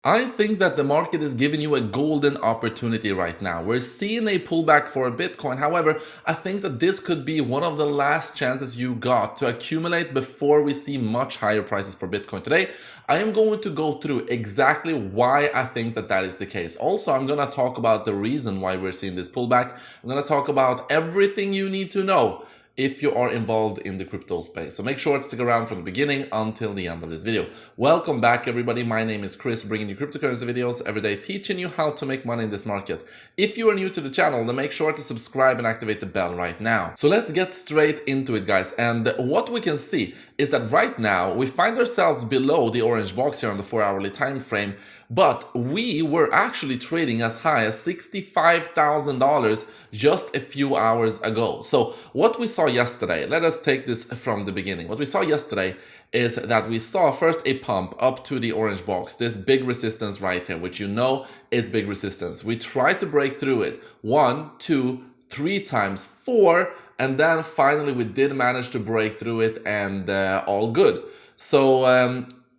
I think that the market is giving you a golden opportunity right now. We're seeing a pullback for Bitcoin. However, I think that this could be one of the last chances you got to accumulate before we see much higher prices for Bitcoin. Today, I am going to go through exactly why I think that that is the case. Also, I'm going to talk about the reason why we're seeing this pullback. I'm going to talk about everything you need to know if you are involved in the crypto space. So make sure to stick around from the beginning until the end of this video. Welcome back, everybody. My name is Chris, bringing you cryptocurrency videos every day, teaching you how to make money in this market. If you are new to the channel, then make sure to subscribe and activate the bell right now. So let's get straight into it, guys. And what we can see is that right now we find ourselves below the orange box here on the 4-hourly time frame, but we were actually trading as high as $65,000 just a few hours ago. So what we saw yesterday, let us take this from the beginning. What we saw yesterday is that we saw first a pump up to the orange box, this big resistance right here, which you know is big resistance. We tried to break through it 1, 2, 3 times, 4, and then finally we did manage to break through it, and all good. So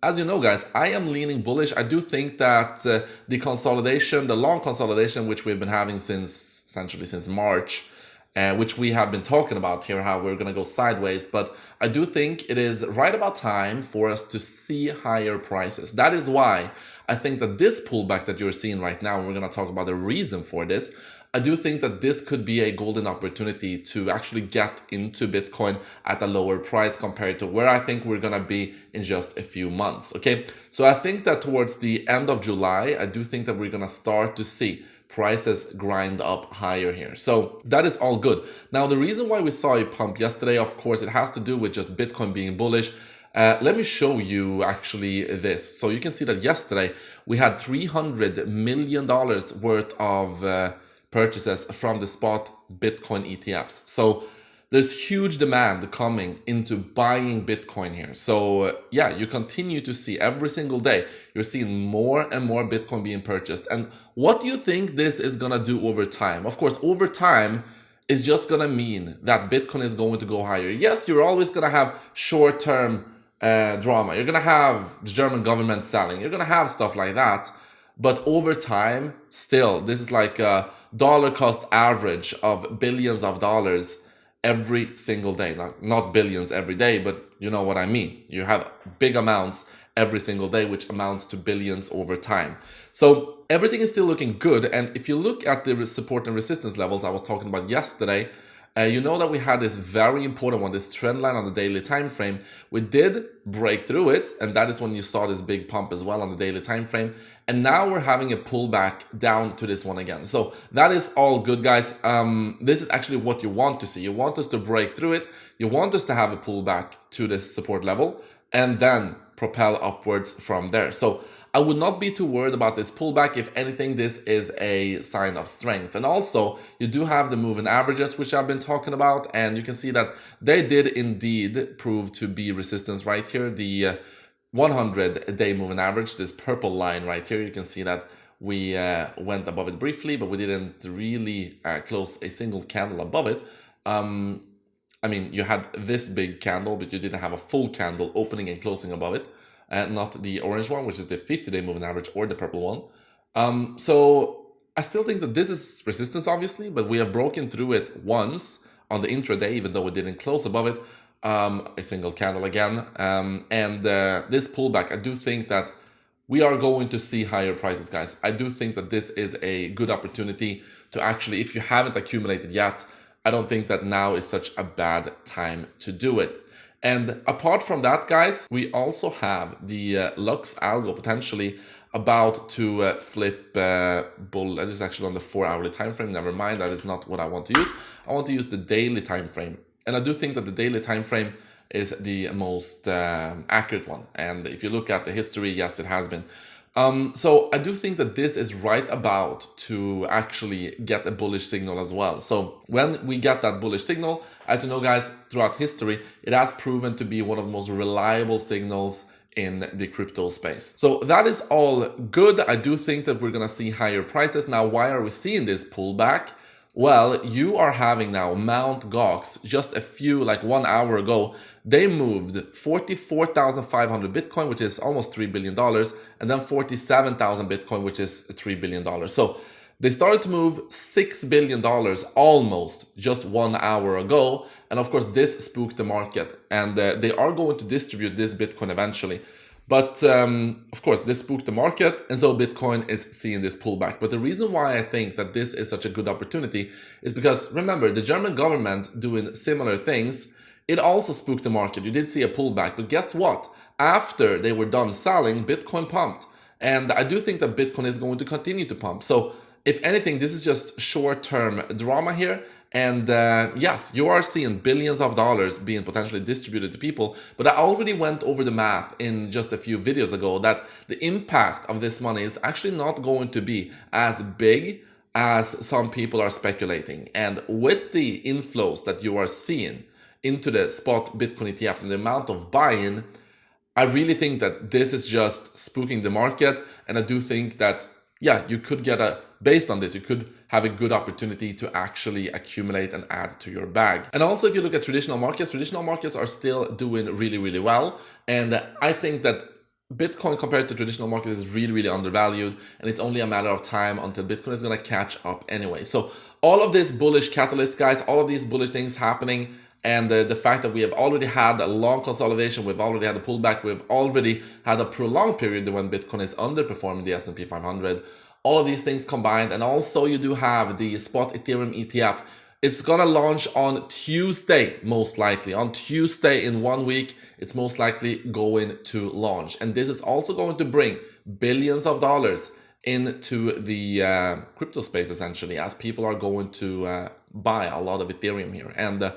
as you know, guys, I am leaning bullish. I do think that the consolidation, the long consolidation, which we've been having essentially since March, which we have been talking about here, how we're going to go sideways. But I do think it is right about time for us to see higher prices. That is why I think that this pullback that you're seeing right now, and we're going to talk about the reason for this, I do think that this could be a golden opportunity to actually get into Bitcoin at a lower price compared to where I think we're going to be in just a few months. Okay, so I think that towards the end of July, I do think that we're going to start to see prices grind up higher here. So that is all good. Now, the reason why we saw a pump yesterday, of course, it has to do with just Bitcoin being bullish. Let me show you actually this. So you can see that yesterday we had $300 million worth of purchases from the spot Bitcoin ETFs. So there's huge demand coming into buying Bitcoin here. So yeah, you continue to see every single day, you're seeing more and more Bitcoin being purchased. And what do you think this is gonna do over time? Of course, over time is just gonna mean that Bitcoin is going to go higher. Yes, you're always gonna have short-term drama. You're gonna have the German government selling. You're gonna have stuff like that. But over time, still, this is like a dollar cost average of billions of dollars every single day. Not billions every day, but you know what I mean. You have big amounts every single day, which amounts to billions over time. So everything is still looking good. And if you look at the support and resistance levels I was talking about yesterday, you know that we had this very important one, this trend line on the daily time frame. We did break through it, and that is when you saw this big pump as well on the daily time frame. And now we're having a pullback down to this one again. So that is all good, guys. This is actually what you want to see. You want us to break through it. You want us to have a pullback to this support level and then propel upwards from there. So I would not be too worried about this pullback. If anything, this is a sign of strength. And also, you do have the moving averages, which I've been talking about, and you can see that they did indeed prove to be resistance right here. The 100-day moving average, this purple line right here, you can see that we went above it briefly, but we didn't really close a single candle above it. I mean, you had this big candle, but you didn't have a full candle opening and closing above it. Not the orange one, which is the 50-day moving average, or the purple one. So I still think that this is resistance, obviously, but we have broken through it once on the intraday, even though it didn't close above it, a single candle again. And this pullback, I do think that we are going to see higher prices, guys. I do think that this is a good opportunity to actually, if you haven't accumulated yet, I don't think that now is such a bad time to do it. And apart from that, guys, we also have the Lux algo potentially about to flip bull. That is actually on the 4-hourly time frame. Never mind, that is not what I want to use. I want to use the daily time frame. And I do think that the daily time frame is the most accurate one. And if you look at the history, yes, it has been. So I do think that this is right about to actually get a bullish signal as well. So when we get that bullish signal, as you know, guys, throughout history, it has proven to be one of the most reliable signals in the crypto space. So that is all good. I do think that we're going to see higher prices. Now, why are we seeing this pullback? Well, you are having now Mount Gox just a few, like 1 hour ago. They moved 44,500 Bitcoin, which is almost $3 billion, and then 47,000 Bitcoin, which is $3 billion. So they started to move $6 billion almost just 1 hour ago. And of course, this spooked the market. And they are going to distribute this Bitcoin eventually. But of course, this spooked the market, and so Bitcoin is seeing this pullback. But the reason why I think that this is such a good opportunity is because, remember, the German government doing similar things, it also spooked the market. You did see a pullback, but guess what? After they were done selling, Bitcoin pumped. And I do think that Bitcoin is going to continue to pump. So if anything, this is just short-term drama here. And yes, you are seeing billions of dollars being potentially distributed to people. But I already went over the math in just a few videos ago that the impact of this money is actually not going to be as big as some people are speculating. And with the inflows that you are seeing into the spot Bitcoin ETFs and the amount of buy-in, I really think that this is just spooking the market. And I do think that, yeah, you could get based on this, you could have a good opportunity to actually accumulate and add to your bag. And also, if you look at traditional markets are still doing really, really well. And I think that Bitcoin compared to traditional markets is really, really undervalued. And it's only a matter of time until Bitcoin is going to catch up anyway. So all of this bullish catalyst, guys, all of these bullish things happening, and the fact that we have already had a long consolidation, we've already had a pullback, we've already had a prolonged period when Bitcoin is underperforming the S&P 500. All of these things combined, and also you do have the spot Ethereum ETF. It's gonna launch on Tuesday, most likely. On Tuesday in 1 week, it's most likely going to launch. And this is also going to bring billions of dollars into the crypto space, essentially, as people are going to buy a lot of Ethereum here. And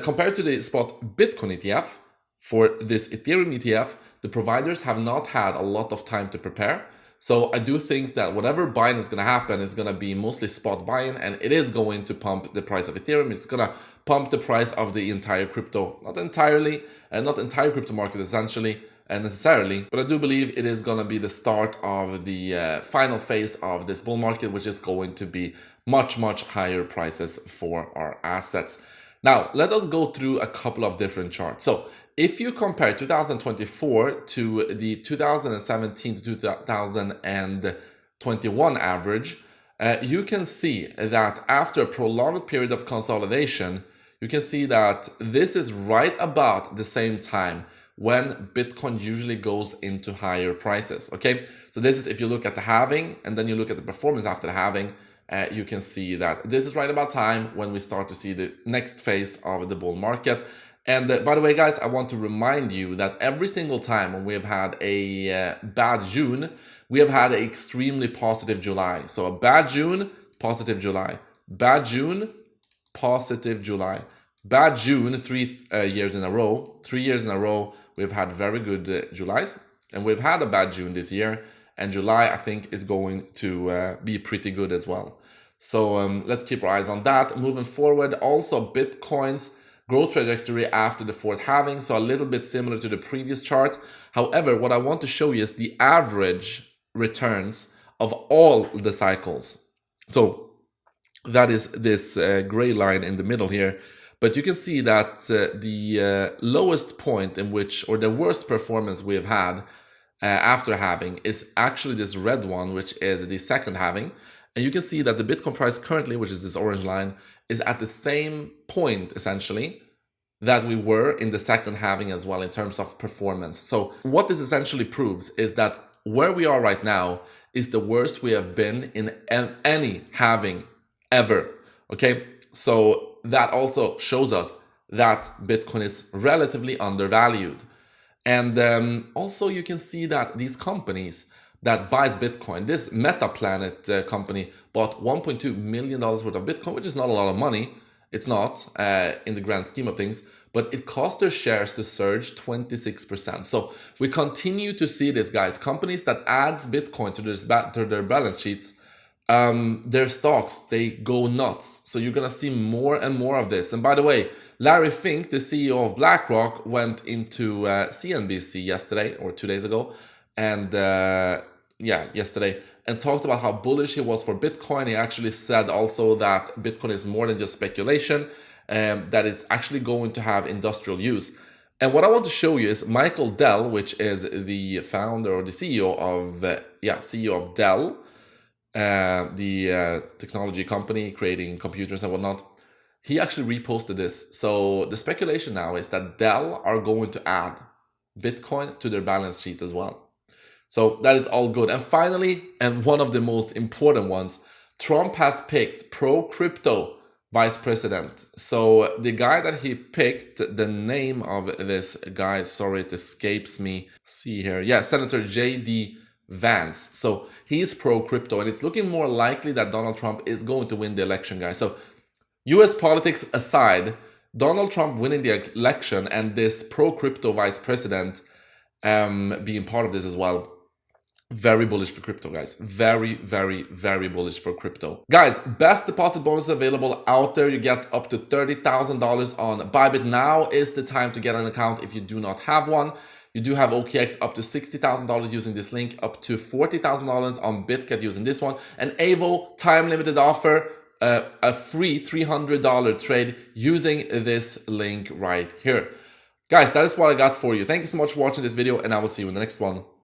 compared to the spot Bitcoin ETF, for this Ethereum ETF, the providers have not had a lot of time to prepare. So I do think that whatever buying is going to happen is going to be mostly spot buying, and it is going to pump the price of Ethereum. It's going to pump the price of the entire crypto, not entirely, and not entire crypto market essentially and necessarily, but I do believe it is going to be the start of the final phase of this bull market, which is going to be much, much higher prices for our assets. Now, let us go through a couple of different charts. So if you compare 2024 to the 2017 to 2021 average, you can see that after a prolonged period of consolidation, you can see that this is right about the same time when Bitcoin usually goes into higher prices, okay? So this is if you look at the halving and then you look at the performance after the halving, you can see that this is right about time when we start to see the next phase of the bull market. And by the way, guys, I want to remind you that every single time when we have had a bad June, we have had an extremely positive July. So a bad June, positive July. Bad June, positive July. Bad June, 3 years in a row. 3 years in a row, we've had very good Julys. And we've had a bad June this year. And July, I think, is going to be pretty good as well. So let's keep our eyes on that. Moving forward, also Bitcoin's growth trajectory after the fourth halving, so a little bit similar to the previous chart. However, what I want to show you is the average returns of all the cycles. So that is this gray line in the middle here. But you can see that the lowest point in which, or the worst performance we have had after halving is actually this red one, which is the second halving. And you can see that the Bitcoin price currently, which is this orange line, is at the same point, essentially, that we were in the second halving as well in terms of performance. So what this essentially proves is that where we are right now is the worst we have been in any halving ever, okay? So that also shows us that Bitcoin is relatively undervalued. And also you can see that these companies that buys Bitcoin, this MetaPlanet company bought $1.2 million worth of Bitcoin, which is not a lot of money. It's not in the grand scheme of things, but it caused their shares to surge 26%. So we continue to see this, guys. Companies that adds Bitcoin to their balance sheets, their stocks, they go nuts. So you're going to see more and more of this. And by the way, Larry Fink, the CEO of BlackRock, went into CNBC yesterday or 2 days ago and yesterday, and talked about how bullish he was for Bitcoin. He actually said also that Bitcoin is more than just speculation, that it's actually going to have industrial use. And what I want to show you is Michael Dell, which is the founder or the CEO of Dell, the technology company creating computers and whatnot. He actually reposted this. So the speculation now is that Dell are going to add Bitcoin to their balance sheet as well. So that is all good. And finally, and one of the most important ones, Trump has picked pro-crypto vice president. So the guy that he picked, the name of this guy, sorry, it escapes me. See here. Yeah, Senator J.D. Vance. So he's pro-crypto, and it's looking more likely that Donald Trump is going to win the election, guys. So US politics aside, Donald Trump winning the election and this pro-crypto vice president being part of this as well, very bullish for crypto, guys. Very, very, very bullish for crypto. Guys, best deposit bonus available out there. You get up to $30,000 on Bybit. Now is the time to get an account if you do not have one. You do have OKX up to $60,000 using this link, up to $40,000 on BitGet using this one. And AVO, time-limited offer, a free $300 trade using this link right here. Guys, that is what I got for you. Thank you so much for watching this video, and I will see you in the next one.